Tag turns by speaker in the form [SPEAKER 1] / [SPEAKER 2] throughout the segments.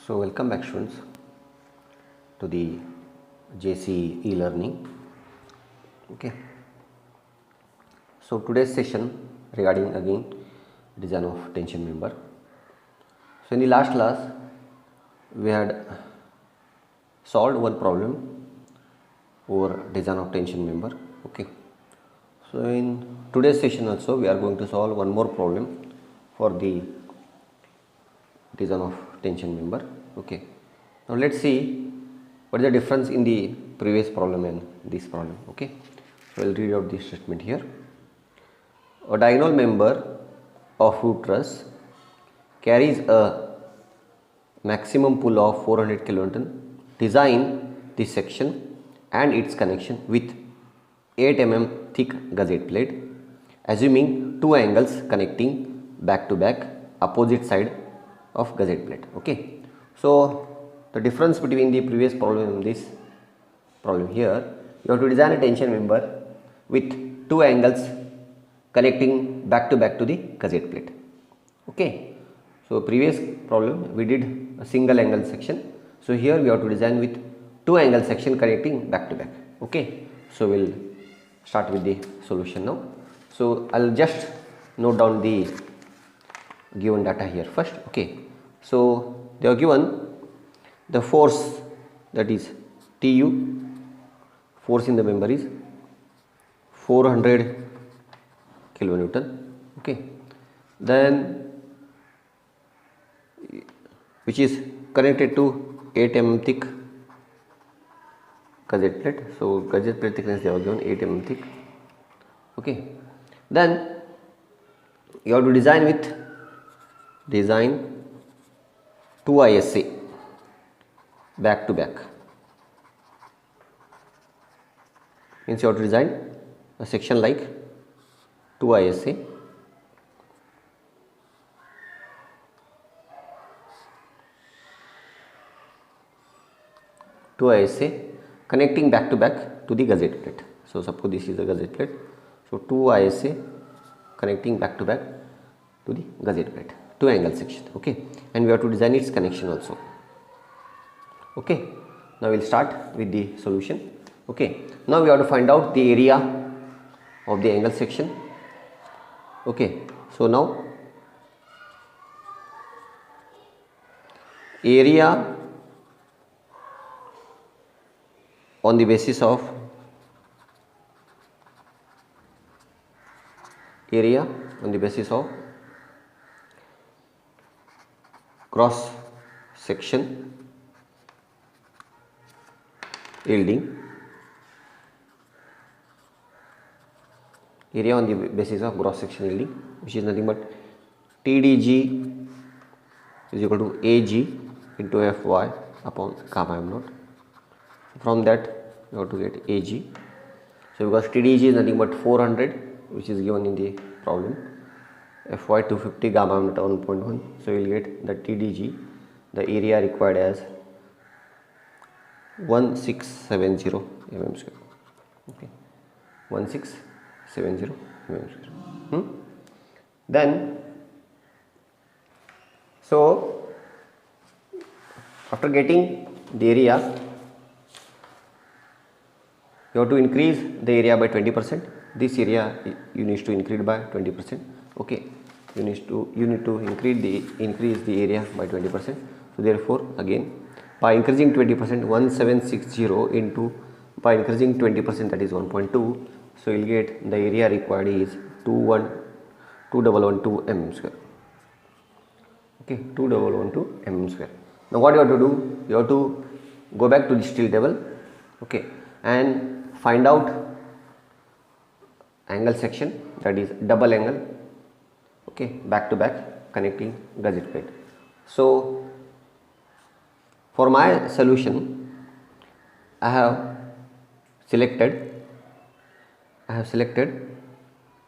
[SPEAKER 1] So welcome back students to the JC e-learning. Okay. So today's session regarding again design of tension member. So in the last class we had solved one problem for design of tension member. Okay. So in today's session also we are going to solve one more problem for the design of tension member. Okay, now let's see what is the difference in the previous problem and this problem. Okay, so I'll read out this statement here. A diagonal member of root truss carries a maximum pull of 400 kilonewton. Design this section and its connection with 8 mm thick gusset plate, assuming two angles connecting back to back opposite side of gusset plate. Okay, so the difference between the previous problem and this problem here, you have to design a tension member with two angles connecting back to back to the gusset plate. Okay, so previous problem we did a single angle section, so here we have to design with two angle section connecting back to back. Okay, so we'll start with the solution now. So I'll just note down the given data here first. Okay, so they are given the force, that is TU, force in the member is 400 kilonewton. Okay, then which is connected to 8 mm thick gusset plate. So gusset plate thickness they are given 8 mm thick. Okay, then you have to design 2 ISA back to back. Means you have to design a section like 2 ISA connecting back to back to the gusset plate. So suppose this is a gusset plate, so 2 ISA connecting back to back to the gusset plate, two angle section. Okay, and we have to design its connection also. Okay, now we'll start with the solution. Okay, now we have to find out the area of the angle section. Okay, so now area on the basis of cross section yielding, area on the basis of cross section yielding, which is nothing but TDG is equal to AG into Fy upon gamma m naught. From that you have to get AG. So because TDG is nothing but 400, which is given in the problem, Fy 250, gamma m naught 1.1. so you will get the TDG, the area required as 1670 mm square. Okay, 1670 mm square. Then so after getting the area, you have to increase the area by 20%. This area you need to increase by 20%. Okay, you need to increase the area by 20%. So therefore again by increasing 20%, 1760 into by increasing 20%, that is 1.2. so you will get the area required is 2112 mm square. Okay, 2112 mm square. Now what you have to do, you have to go back to the steel table. Okay, and find out angle section, that is double angle. Okay, back to back connecting gusset plate. So for my solution I have selected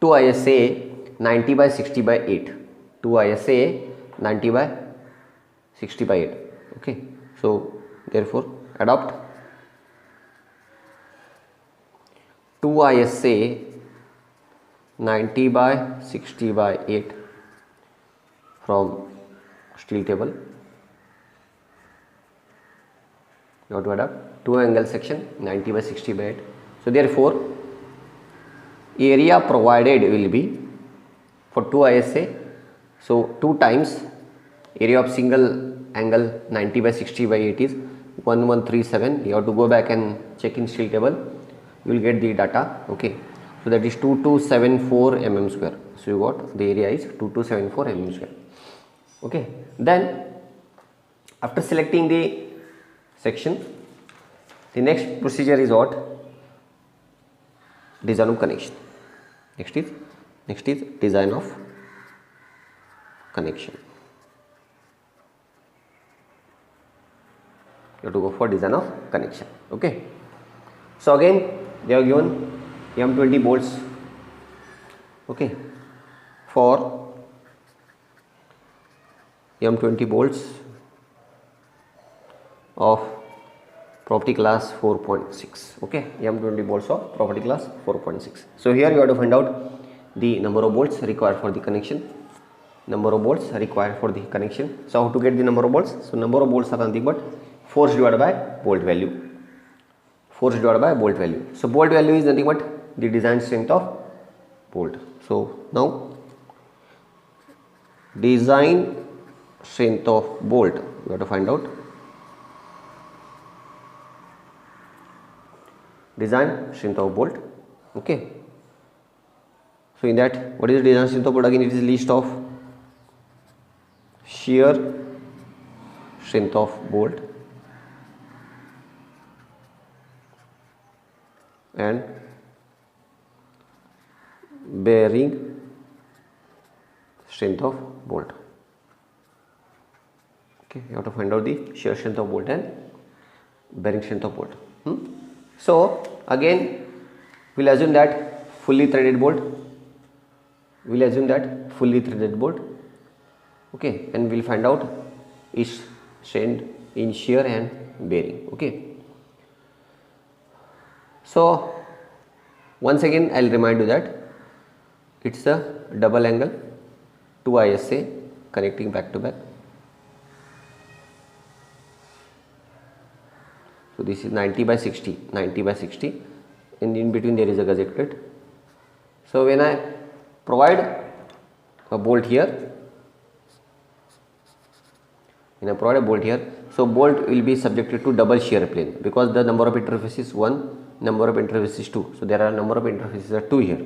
[SPEAKER 1] 2 ISA 90 by 60 by 8, 2 ISA 90 by 60 by 8. Okay, so therefore adopt 2 ISA 90 by 60 by 8 from steel table. You have to add up 2 angle section 90 by 60 by 8. So therefore area provided will be for 2 ISA, so 2 times area of single angle 90 by 60 by 8 is 1137. You have to go back and check in steel table, you will get the data. Okay, so that is 2274 mm square. So you got the area is 2274 mm square. Okay, then after selecting the section, the next procedure is what? Design of connection. Next is design of connection. You have to go for design of connection. Okay, so again they are given M20 bolts. Okay, for M20 bolts of property class 4.6. okay, M20 bolts of property class 4.6. so here you have to find out the number of bolts required for the connection. So how to get the number of bolts? So number of bolts are nothing but force divided by bolt value. So bolt value is nothing but the design strength of bolt. So now design strength of bolt you have to find out. Design strength of bolt. Okay, so in that, what is the design strength of bolt? Again, it is list of shear strength of bolt and bearing strength of bolt. Okay, you have to find out the shear strength of bolt and bearing strength of bolt. So again, we'll assume that fully threaded bolt. Okay, and we'll find out its strength in shear and bearing. Okay, so once again I'll remind you that it's a double angle 2 ISA connecting back to back. So this is 90 by 60, and in between there is a gusset plate. So when I provide a bolt here, so bolt will be subjected to double shear plane because the number of interfaces 1, number of interfaces 2. So there are number of interfaces are 2 here.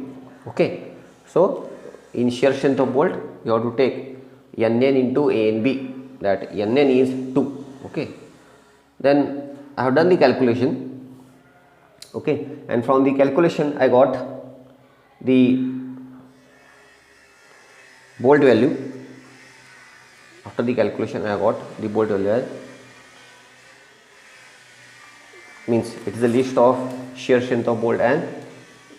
[SPEAKER 1] Okay, so in shear strength of bolt you have to take Nn into A and B, that Nn is 2. Okay, then I have done the calculation. Okay, and from the calculation I got the bolt value. After the calculation I got the bolt value as, means it is a list of shear strength of bolt and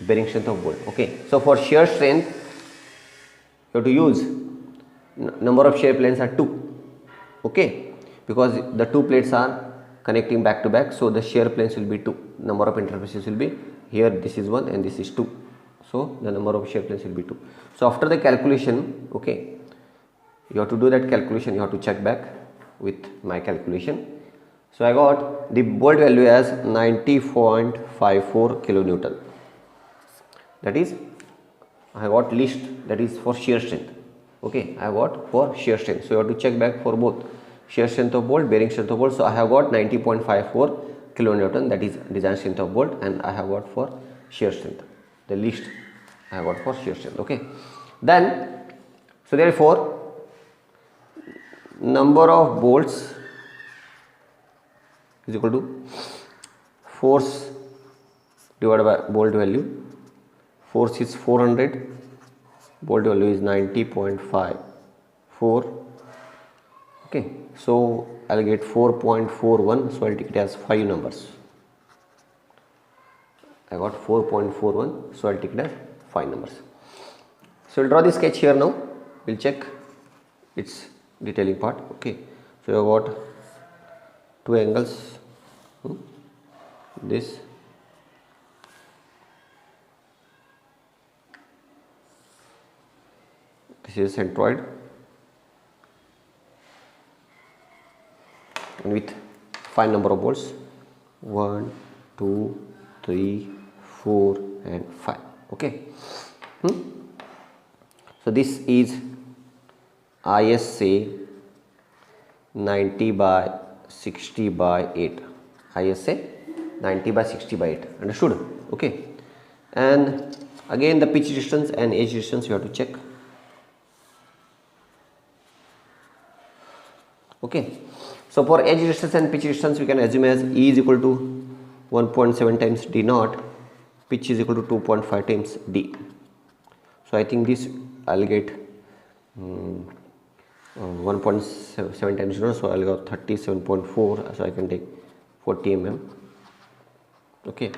[SPEAKER 1] bearing strength of bolt. Okay, so for shear strength you have to use number of shear planes are 2. Okay, because the 2 plates are connecting back to back, so the shear planes will be 2. Number of interfaces will be here, this is 1 and this is 2. So the number of shear planes will be 2. So after the calculation, okay, you have to do that calculation, you have to check back with my calculation. So I got the bolt value as 90.54 kilonewton. That is, I got list, that is for shear strength. Okay, I got for shear strength. So you have to check back for both shear strength of bolt, bearing strength of bolt. So I have got 90.54 kilonewton, that is design strength of bolt, and I have got for shear strength, the list I have got for shear strength. Okay, then so therefore number of bolts is equal to force divided by bolt value. Force is 400, bolt value is 90.54. okay, so I'll get 4.41, so I'll take it as 5 numbers. I got 4.41, so I'll take it as 5 numbers. So we'll draw the sketch here now, we'll check its detailing part. Okay, so you have got 2 angles, this is centroid, and with 5 number of bolts 1 2 3 4 and 5. Okay. So this is ISA 90 by 60 by 8. ISA 90 by 60 by 8. Understood? Okay. And again the pitch distance and edge distance you have to check. Okay. So for edge distance and pitch distance we can assume as E is equal to 1.7 times D naught, pitch is equal to 2.5 times D. So I think this I'll get 1.7 times 0, so I'll go 37.4, so I can take 40 mm. Okay,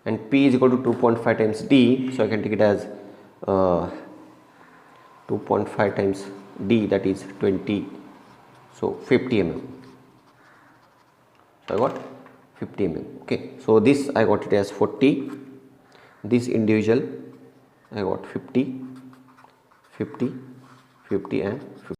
[SPEAKER 1] and P is equal to 2.5 times D, so I can take it as 2.5 times D, that is 20, so 50 mm. So I got 50 mm. Okay, so this I got it as 40, this individual I got 50, 50, 50 and 50.